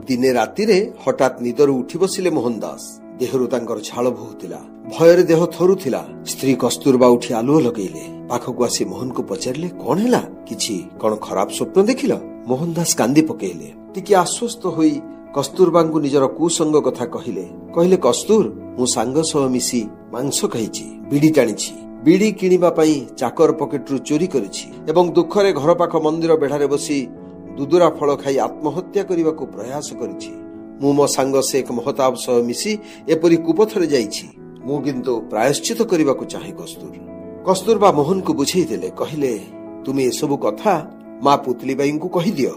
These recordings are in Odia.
ଦିନେ ରାତିରେ ହଠାତ୍ ନିଦରୁ ଉଠି ବସିଲେ ମୋହନ ଦାସ। ଦେହରୁ ତାଙ୍କର ଝାଳ ବୋହୁଥିଲା, ଭୟରେ ଦେହ ଥରୁଥିଲା। ସ୍ତ୍ରୀ କସ୍ତୁରବା ଉଠି ଆଲୁଅ ଲଗେଇଲେ। ପାଖକୁ ଆସି ମୋହନକୁ ପଚାରିଲେ, କଣ ହେଲା? କିଛି କଣ ଖରାପ ସ୍ୱପ୍ନ ଦେଖିଲ? ମୋହନ ଦାସ କାନ୍ଦି ପକେଇଲେ। ଟିକେ ଆଶ୍ୱସ୍ତ ହୋଇ କସ୍ତୁରବାଙ୍କୁ ନିଜର କୁସଙ୍ଗ କଥା କହିଲେ। କସ୍ତୁର, ମୁଁ ସାଙ୍ଗ ସହ ମିଶି ମାଂସ ଖାଇଛି, ବିଡି ଟାଣିଛି, ବିଡି କିଣିବା ପାଇଁ ଚାକର ପକେଟରୁ ଚୋରି କରିଛି ଏବଂ ଦୁଃଖରେ ଘର ପାଖ ମନ୍ଦିର ବେଢାରେ ବସି ଦୁଦୁରା ଫଳ ଖାଇ ଆତ୍ମହତ୍ୟା କରିବାକୁ ପ୍ରୟାସ କରିଛି। ମୁଁ ମୋ ସାଙ୍ଗ ଶେଖ ମହତାବ ସହ ମିଶି ଏପରି କୁପଥରେ ଯାଇଛି। ମୁଁ କିନ୍ତୁ ପ୍ରାୟଶ୍ଚିତ କରିବାକୁ ଚାହେଁ। କସ୍ତୁରବା ମୋହନକୁ ବୁଝେଇ ଦେଲେ। କହିଲେ, ତୁମେ ଏସବୁ କଥା ମା ପୁତଲିବାଇଙ୍କୁ କହିଦିଅ,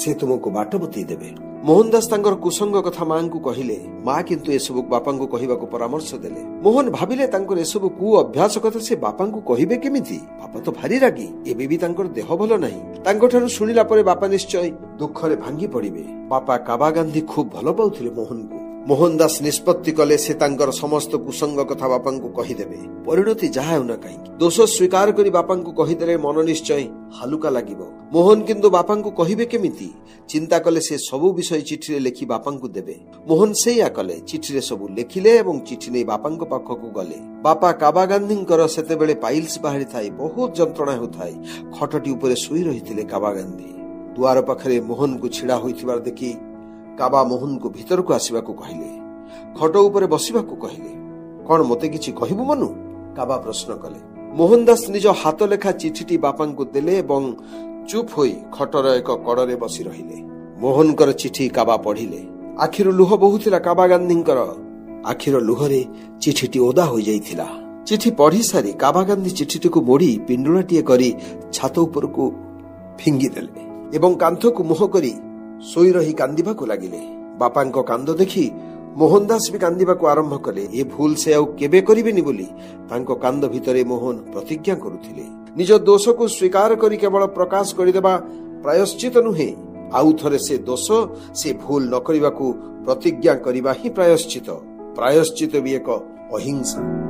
ସେ ତୁମକୁ ବାଟ ବତେଇ ଦେବେ। ମୋହନ ଦାସ ତାଙ୍କର କୁସଙ୍ଗ କଥା ମାଙ୍କୁ କହିଲେ। ମା କିନ୍ତୁ ଏସବୁ ବାପାଙ୍କୁ କହିବାକୁ ପରାମର୍ଶ ଦେଲେ। ମୋହନ ଭାବିଲେ, ତାଙ୍କର ଏସବୁ କୁ ଅଭ୍ୟାସ କଥା ସେ ବାପାଙ୍କୁ କହିବେ କେମିତି? ବାପା ତ ଭାରି ରାଗି, ଏବେ ବି ତାଙ୍କର ଦେହ ଭଲ ନାହିଁ। ତାଙ୍କଠାରୁ ଶୁଣିଲା ପରେ ବାପା ନିଶ୍ଚୟ ଦୁଃଖରେ ଭାଙ୍ଗି ପଡିବେ। ବାପା କାବା ଗାନ୍ଧୀ ଖୁବ ଭଲ ପାଉଥିଲେ ମୋହନକୁ। ମୋହନ ଦାସ ନିଷ୍ପତ୍ତି କଲେ ସେ ତାଙ୍କର ସମସ୍ତ କୁସଙ୍ଗ କଥା ବାପାଙ୍କୁ କହିଦେବେ। ପରିଣତି ଯାହା ହେଉନା କାହିଁକି, ଦୋଷ ସ୍ୱୀକାର କରି ବାପାଙ୍କୁ କହିଦେଲେ ମନ ନିଶ୍ଚୟ ହାଲୁକା ଲାଗିବ। ମୋହନ କିନ୍ତୁ ବାପାଙ୍କୁ କହିବେ କେମିତି? ଚିନ୍ତା କଲେ ସେ ସବୁ ବିଷୟ ଚିଠିରେ ଲେଖି ବାପାଙ୍କୁ ଦେବେ। ମୋହନ ସେଇଆ କଲେ। ଚିଠିରେ ସବୁ ଲେଖିଲେ ଏବଂ ଚିଠି ନେଇ ବାପାଙ୍କ ପାଖକୁ ଗଲେ। ବାପା କାବା ଗାନ୍ଧୀଙ୍କର ସେତେବେଳେ ପାଇଲ୍ସ ବାହାରି ଥାଏ, ବହୁତ ଯନ୍ତ୍ରଣା ହେଉଥାଏ। ଖଟଟି ଉପରେ ଶୋଇ ରହିଥିଲେ କାବା ଗାନ୍ଧୀ। ଦୁଆର ପାଖରେ ମୋହନକୁ ଛିଡା ହୋଇଥିବାର ଦେଖି କାବା ମୋହନକୁ ଭିତରକୁ ଆସିବାକୁ କହିଲେ। ଖଟ ଉପରେ ବସିବାକୁ କହିଲେ। କଣ ମୋତେ କିଛି କହିବୁ ମନୁ? କାବା ପ୍ରଶ୍ନ କଲେ। ମୋହନ ଦାସ ନିଜ ହାତ ଲେଖା ଚିଠିଟି ବାପାଙ୍କୁ ଦେଲେ ଏବଂ ଚୁପ୍ ହୋଇ ଖଟର ଏକ କଡ଼ରେ ବସି ରହିଲେ। ମୋହନଙ୍କର ଚିଠି କାବା ପଢିଲେ। ଆଖିରୁ ଲୁହ ବହୁଥିଲା କାବା ଗାନ୍ଧୀଙ୍କର। ଆଖିର ଲୁହରେ ଚିଠିଟି ଓଦା ହୋଇଯାଇଥିଲା। ଚିଠି ପଢି ସାରି କାବା ଗାନ୍ଧୀ ଚିଠିଟିକୁ ମୋଡି ପିଣ୍ଡୁଳାଟିଏ କରି ଛାତ ଉପରକୁ ଫିଙ୍ଗିଦେଲେ ଏବଂ କାନ୍ଥକୁ ମୁହଁ କରି ଶୋଇ ରହି କାନ୍ଦିବାକୁ ଲାଗିଲେ। ବାପାଙ୍କ କାନ୍ଦ ଦେଖି ମୋହନ ଦାସ ବି କାନ୍ଦିବାକୁ ଆରମ୍ଭ କଲେ। ଏ ଭୁଲ ସେ ଆଉ କେବେ କରିବେନି ବୋଲି ତାଙ୍କ କାନ୍ଦ ଭିତରେ ମୋହନ ପ୍ରତିଜ୍ଞା କରୁଥିଲେ। ନିଜ ଦୋଷକୁ ସ୍ୱୀକାର କରି କେବଳ ପ୍ରକାଶ କରିଦେବା ପ୍ରାୟଶ୍ଚିତ ନୁହେଁ, ଆଉ ଥରେ ସେ ଦୋଷ, ସେ ଭୁଲ ନ କରିବାକୁ ପ୍ରତିଜ୍ଞା କରିବା ହିଁ ପ୍ରାୟଶ୍ଚିତ। ପ୍ରାୟଶ୍ଚିତ ବି ଏକ ଅହିଂସା।